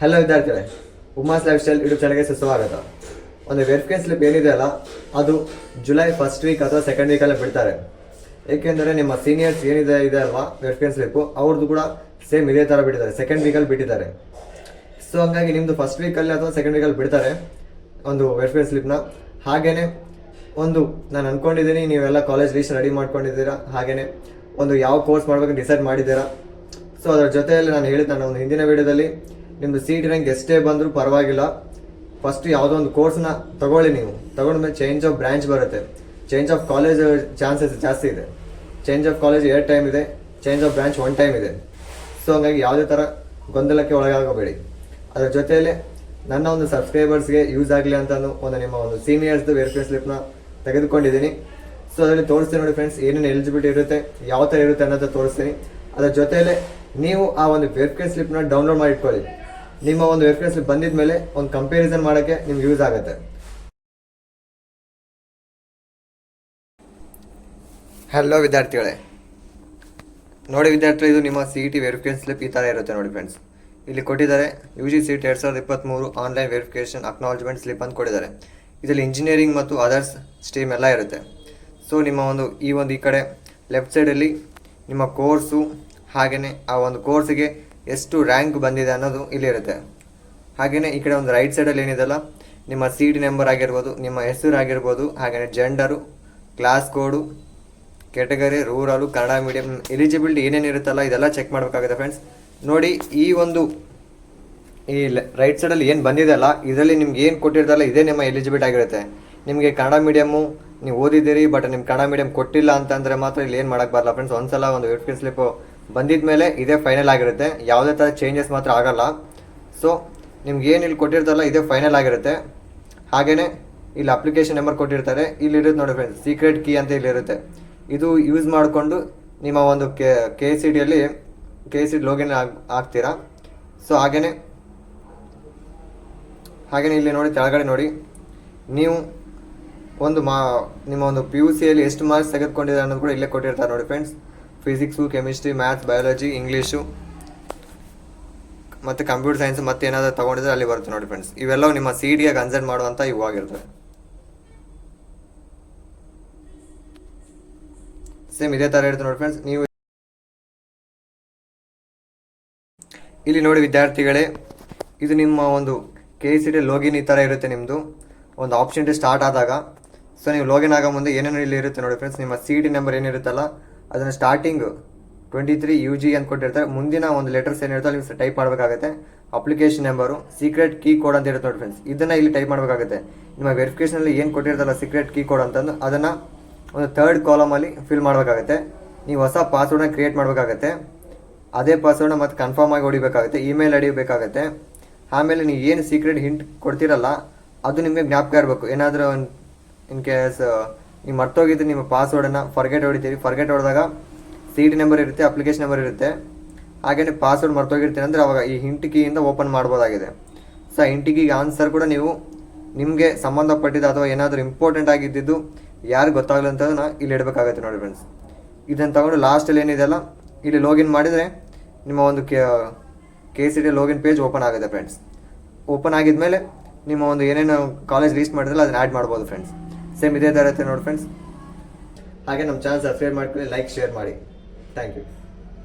Hello ವಿದ್ಯಾರ್ಥಿಗಳೇ, Uma's life style YouTube ಚಾನಲ್ಗೆ ಸುಸ್ವಾಗತ. ಒಂದು ವೆರಿಫಿಕೇಷನ್ ಸ್ಲಿಪ್ ಏನಿದೆ ಅಲ್ಲ, ಅದು ಜುಲೈ ಫಸ್ಟ್ ವೀಕ್ ಅಥವಾ ಸೆಕೆಂಡ್ ವೀಕಲ್ಲೇ ಬಿಡ್ತಾರೆ. ಏಕೆಂದರೆ ನಿಮ್ಮ ಸೀನಿಯರ್ಸ್ ಇದೆ ಅಲ್ವಾ ವೆರಿಫಿಕೇಷನ್ ಸ್ಲಿಪ್ಪು, ಅವ್ರದ್ದು ಕೂಡ ಸೇಮ್ ಇದೇ ಥರ ಬಿಟ್ಟಿದ್ದಾರೆ, ಸೆಕೆಂಡ್ ವೀಕಲ್ಲಿ ಬಿಟ್ಟಿದ್ದಾರೆ. ಸೊ ಹಂಗಾಗಿ ನಿಮ್ಮದು ಫಸ್ಟ್ ವೀಕಲ್ಲಿ ಅಥವಾ ಸೆಕೆಂಡ್ ವೀಕಲ್ಲಿ ಬಿಡ್ತಾರೆ ಒಂದು ವೆರಿಫಿಕೇಷನ್ ಸ್ಲಿಪ್ನ. ಹಾಗೆಯೇ ನಾನು ಅಂದ್ಕೊಂಡಿದ್ದೀನಿ ನೀವೆಲ್ಲ ಕಾಲೇಜ್ ಲೀಸ್ಟ್ ರೆಡಿ ಮಾಡ್ಕೊಂಡಿದ್ದೀರಾ, ಹಾಗೆಯೇ ಒಂದು ಯಾವ ಕೋರ್ಸ್ ಮಾಡಬೇಕು ಡಿಸೈಡ್ ಮಾಡಿದ್ದೀರಾ. ಸೊ ಅದರ ಜೊತೆಯಲ್ಲಿ ನಾನು ಹೇಳಿದ್ದು ನನ್ನ ಒಂದು ಹಿಂದಿನ ವೀಡಿಯೋದಲ್ಲಿ, ನಿಮ್ಮದು CET ರ್ಯಾಂಕ್ ಎಷ್ಟೇ ಬಂದರೂ ಪರವಾಗಿಲ್ಲ, ಫಸ್ಟ್ ಯಾವುದೋ ಒಂದು ಕೋರ್ಸ್ನ ತಗೊಳ್ಳಿ. ನೀವು ತಗೊಂಡ್ಮೇಲೆ ಚೇಂಜ್ ಆಫ್ ಬ್ರಾಂಚ್ ಬರುತ್ತೆ, ಚೇಂಜ್ ಆಫ್ ಕಾಲೇಜ್ ಚಾನ್ಸಸ್ ಜಾಸ್ತಿ ಇದೆ. ಚೇಂಜ್ ಆಫ್ ಕಾಲೇಜ್ 2 ಟೈಮ್ ಇದೆ, ಚೇಂಜ್ ಆಫ್ ಬ್ರಾಂಚ್ 1 ಟೈಮ್ ಇದೆ. ಸೊ ಹಂಗಾಗಿ ಯಾವುದೇ ಥರ ಗೊಂದಲಕ್ಕೆ ಒಳಗಾಗಬೇಡಿ. ಅದರ ಜೊತೆಯಲ್ಲೇ ನನ್ನ ಒಂದು ಸಬ್ಸ್ಕ್ರೈಬರ್ಸ್ಗೆ ಯೂಸ್ ಆಗಲಿ ಅಂತ ನಿಮ್ಮ ಒಂದು ಸೀನಿಯರ್ಸ್ದು ವೆರಿಫಿಕೇಷನ್ ಸ್ಲಿಪ್ನ ತೆಗೆದುಕೊಂಡಿದ್ದೀನಿ. ಸೊ ಅದರಲ್ಲಿ ತೋರಿಸ್ತೀನಿ ನೋಡಿ ಫ್ರೆಂಡ್ಸ್, ಏನೇನು ಎಲಿಜಿಬಿಲಿಟಿ ಇರುತ್ತೆ, ಯಾವ ಥರ ಇರುತ್ತೆ ಅನ್ನೋದು ತೋರಿಸ್ತೀನಿ. ಅದರ ಜೊತೆಯಲ್ಲೇ ನೀವು ಆ ಒಂದು ವೆರಿಫಿಕೇಷನ್ ಸ್ಲಿಪ್ನ ಡೌನ್ಲೋಡ್ ಮಾಡಿ ಇಟ್ಕೊಳ್ಳಿ. ನಿಮ್ಮ ಒಂದು ವೆರಿಫಿಕೇಷನ್ ಸ್ಲಿಪ್ ಬಂದಿದ ಮೇಲೆ ಒಂದು ಕಂಪ್ಯಾರಿಸನ್ ಮಾಡೋಕ್ಕೆ ನಿಮ್ಗೆ ಯೂಸ್ ಆಗುತ್ತೆ. ಹಲೋ ವಿದ್ಯಾರ್ಥಿಗಳೇ, ನೋಡಿ ವಿದ್ಯಾರ್ಥಿಗಳು, ಇದು ನಿಮ್ಮ CET ವೆರಿಫಿಕೇಷನ್ ಸ್ಲಿಪ್ ಈ ಥರ ಇರುತ್ತೆ ನೋಡಿ ಫ್ರೆಂಡ್ಸ್. ಇಲ್ಲಿ ಕೊಟ್ಟಿದ್ದಾರೆ UG CET 2023 online verification acknowledgement slip ಅಂತ ಕೊಟ್ಟಿದ್ದಾರೆ. ಇದರಲ್ಲಿ ಇಂಜಿನಿಯರಿಂಗ್ ಮತ್ತು ಅದರ್ಸ್ ಸ್ಟ್ರೀಮ್ ಎಲ್ಲ ಇರುತ್ತೆ. ಸೊ ನಿಮ್ಮ ಈ ಕಡೆ ಲೆಫ್ಟ್ ಸೈಡಲ್ಲಿ ನಿಮ್ಮ ಕೋರ್ಸು, ಹಾಗೆಯೇ ಆ ಒಂದು ಕೋರ್ಸಿಗೆ ಎಷ್ಟು ರ್ಯಾಂಕ್ ಬಂದಿದೆ ಅನ್ನೋದು ಇಲ್ಲಿರುತ್ತೆ. ಹಾಗೆಯೇ ಈ ಕಡೆ ಒಂದು ರೈಟ್ ಸೈಡಲ್ಲಿ ಏನಿದೆಲ್ಲ, ನಿಮ್ಮ CET ನಂಬರ್ ಆಗಿರ್ಬೋದು, ನಿಮ್ಮ ಹೆಸರು ಆಗಿರ್ಬೋದು, ಹಾಗೆಯೇ ಜೆಂಡರು, ಕ್ಲಾಸ್ ಕೋಡು, ಕ್ಯಾಟಗರಿ, ರೂರಲು, ಕನ್ನಡ ಮೀಡಿಯಂ, ಎಲಿಜಿಬಿಲಿಟಿ ಏನೇನಿರುತ್ತಲ್ಲ ಇದೆಲ್ಲ ಚೆಕ್ ಮಾಡಬೇಕಾಗುತ್ತೆ ಫ್ರೆಂಡ್ಸ್. ನೋಡಿ, ಈ ರೈಟ್ ಸೈಡಲ್ಲಿ ಏನು ಬಂದಿದೆ ಅಲ್ಲ, ಇದರಲ್ಲಿ ನಿಮ್ಗೆ ಏನು ಕೊಟ್ಟಿರ್ತಾರಲ್ಲ ಇದೇ ನಿಮ್ಮ ಎಲಿಜಿಬಿಲಿಟಿ ಆಗಿರುತ್ತೆ. ನಿಮಗೆ ಕನ್ನಡ ಮೀಡಿಯಮ್ಮು ನೀವು ಓದಿದ್ದೀರಿ, ಬಟ್ ನಿಮ್ಮ ಕನ್ನಡ ಮೀಡಿಯಂ ಕೊಟ್ಟಿಲ್ಲ ಅಂತಂದರೆ ಮಾತ್ರ ಇಲ್ಲಿ ಏನು ಮಾಡೋಕ್ಕೆ ಬರಲ್ಲ ಫ್ರೆಂಡ್ಸ್. ಒಂದ್ಸಲ ಒಂದು ವೆರಿಫಿಕೇಷನ್ ಸ್ಲಿಪ್ಪು ಬಂದಿದ ಮೇಲೆ ಇದೇ ಫೈನಲ್ ಆಗಿರುತ್ತೆ, ಯಾವುದೇ ಥರ ಚೇಂಜಸ್ ಮಾತ್ರ ಆಗಲ್ಲ. ಸೊ ನಿಮ್ಗೆ ಏನು ಇಲ್ಲಿ ಕೊಟ್ಟಿರ್ತಾರಲ್ಲ ಇದೇ ಫೈನಲ್ ಆಗಿರುತ್ತೆ. ಹಾಗೆಯೇ ಇಲ್ಲಿ ಅಪ್ಲಿಕೇಶನ್ ನಂಬರ್ ಕೊಟ್ಟಿರ್ತಾರೆ, ಇಲ್ಲಿರುತ್ತೆ ನೋಡಿ ಫ್ರೆಂಡ್ಸ್, ಸೀಕ್ರೆಟ್ ಕೀ ಅಂತ ಇಲ್ಲಿರುತ್ತೆ. ಇದು ಯೂಸ್ ಮಾಡಿಕೊಂಡು ನಿಮ್ಮ ಒಂದು KCTಯಲ್ಲಿ ಲಾಗಿನ್ ಆಗ್ತೀರಾ. ಸೊ ಹಾಗೆಯೇ ಇಲ್ಲಿ ನೋಡಿ ಕೆಳಗಡೆ ನೋಡಿ, ನೀವು ನಿಮ್ಮ ಒಂದು PUCಯಲ್ಲಿ ಎಷ್ಟು ಮಾರ್ಕ್ಸ್ ತೆಗೆದುಕೊಂಡಿದ್ದಾರೆ ಅನ್ನೋದು ಕೂಡ ಇಲ್ಲೇ ಕೊಟ್ಟಿರ್ತಾರೆ ನೋಡಿ friends. Physics, chemistry, maths, biology, English ಮತ್ತು ಕಂಪ್ಯೂಟರ್ ಸೈನ್ಸ್ ಮತ್ತು ಏನಾದರೂ ತೊಗೊಂಡಿದ್ರೆ ಅಲ್ಲಿ ಬರುತ್ತೆ ನೋಡಿ ಫ್ರೆಂಡ್ಸ್. ಇವೆಲ್ಲವೂ ನಿಮ್ಮ CETಗೆ ಕನ್ಸಲ್ಟ್ ಮಾಡುವಂಥ ಇವಾಗಿರ್ತವೆ. ಸೇಮ್ ಇದೇ ಥರ ಇರುತ್ತೆ ನೋಡಿ ಫ್ರೆಂಡ್ಸ್. ನೀವು ಇಲ್ಲಿ ನೋಡಿ ವಿದ್ಯಾರ್ಥಿಗಳೇ, ಇದು ನಿಮ್ಮ ಒಂದು KCT ಲಾಗಿನ್ ಈ ಥರ ಇರುತ್ತೆ. ನಿಮ್ಮದು ಒಂದು ಆಪ್ಷನ್ ಸ್ಟಾರ್ಟ್ ಆದಾಗ, ಸೊ ನೀವು ಲಾಗಿನ್ ಆಗೋ ಮುಂದೆ ಏನೇನು ಇಲ್ಲಿ ಇರುತ್ತೆ ನೋಡಿ ಫ್ರೆಂಡ್ಸ್. ನಿಮ್ಮ CET ನಂಬರ್ ಏನಿರುತ್ತಲ್ಲ ಅದನ್ನು ಸ್ಟಾರ್ಟಿಂಗ್ 23 UG ಅಂತ ಕೊಟ್ಟಿರ್ತಾರೆ. ಮುಂದಿನ ಒಂದು ಲೆಟರ್ಸ್ ಏನಿರುತ್ತೆ ಅಲ್ಲಿ ಟೈಪ್ ಮಾಡಬೇಕಾಗುತ್ತೆ. Application number, secret key code ಅಂತ ಇರುತ್ತೆ ನೋಡಿ ಫ್ರೆಂಡ್ಸ್, ಇದನ್ನು ಇಲ್ಲಿ ಟೈಪ್ ಮಾಡಬೇಕಾಗುತ್ತೆ. ನಿಮ್ಮ ವೆರಿಫಿಕೇಷನಲ್ಲಿ ಏನು ಕೊಟ್ಟಿರ್ತಾರಲ್ಲ ಸೀಕ್ರೆಟ್ ಕೀ ಕೋಡ್ ಅಂತಂದು, ಅದನ್ನು ಒಂದು 3rd ಕಾಲಮಲ್ಲಿ ಫಿಲ್ ಮಾಡಬೇಕಾಗುತ್ತೆ. ನೀವು ಹೊಸ ಪಾಸ್ವರ್ಡನ್ನ ಕ್ರಿಯೇಟ್ ಮಾಡಬೇಕಾಗತ್ತೆ. ಅದೇ ಪಾಸ್ವರ್ಡ್ನ ಮತ್ತೆ ಕನ್ಫರ್ಮ್ ಆಗಿ ಹೊಡಿಬೇಕಾಗುತ್ತೆ, ಇಮೇಲ್ ID ಬೇಕಾಗುತ್ತೆ. ಆಮೇಲೆ ನೀವು ಏನು ಸೀಕ್ರೆಟ್ ಹಿಂಟ್ ಕೊಡ್ತಿರಲ್ಲ ಅದು ನಿಮಗೆ ಜ್ಞಾಪಕ ಇರಬೇಕು. ಏನಾದರೂ ಇನ್ ಕೇಸ್ ನೀವು ಮರ್ತೋಗಿದ್ರೆ ನಿಮ್ಮ ಪಾಸ್ವರ್ಡನ್ನು ಫರ್ಗೆಟ್ ಹೊಡಿತೀರಿ, ಫರ್ಗೆಟ್ ಹೊಡೆದಾಗ CET ನಂಬರ್ ಇರುತ್ತೆ, ಅಪ್ಲಿಕೇಶನ್ ನಂಬರ್ ಇರುತ್ತೆ. ಹಾಗೆಯೇ ಪಾಸ್ವರ್ಡ್ ಮರ್ತೋಗಿರ್ತೀನಿ ಅಂದರೆ ಅವಾಗ ಈ ಹಿಂಟ್ ಕೀಯಿಂದ ಓಪನ್ ಮಾಡ್ಬೋದಾಗಿದೆ. ಸೊ ಹಿಂಟ್ ಕೀಗೆ ಆನ್ಸರ್ ಕೂಡ ನೀವು ನಿಮಗೆ ಸಂಬಂಧಪಟ್ಟಿದ್ದು ಅಥವಾ ಏನಾದರೂ ಇಂಪಾರ್ಟೆಂಟ್ ಆಗಿದ್ದು ಯಾರು ಗೊತ್ತಾಗಲ್ಲ ಅಂತದನ್ನು ಇಲ್ಲಿ ಇಡಬೇಕಾಗುತ್ತೆ ನೋಡಿ ಫ್ರೆಂಡ್ಸ್. ಇದನ್ನು ತಗೊಂಡು ಲಾಸ್ಟಲ್ಲಿ ಏನಿದೆಯಲ್ಲ ಇಲ್ಲಿ ಲಾಗಿನ್ ಮಾಡಿದರೆ ನಿಮ್ಮ ಒಂದು KCT ಲಾಗಿನ್ ಪೇಜ್ ಓಪನ್ ಆಗುತ್ತೆ ಫ್ರೆಂಡ್ಸ್. ಓಪನ್ ಆಗಿದ್ಮೇಲೆ ನಿಮ್ಮ ಒಂದು ಏನೇನು ಕಾಲೇಜ್ ಲೀಸ್ಟ್ ಮಾಡಿದ್ರಲ್ಲ ಅದನ್ನ ಆ್ಯಡ್ ಮಾಡ್ಬೋದು ಫ್ರೆಂಡ್ಸ್. ಸೇಮ್ ಇದೇ ಥರ ಇರುತ್ತೆ ನೋಡಿ ಫ್ರೆಂಡ್ಸ್. ಹಾಗೆ ನಮ್ಮ ಚಾನಲ್ ಸಬ್ಸ್ಕ್ರೈಬ್ ಮಾಡ್ಕೊಳ್ಳಿ, ಲೈಕ್, ಶೇರ್ ಮಾಡಿ. Thank you.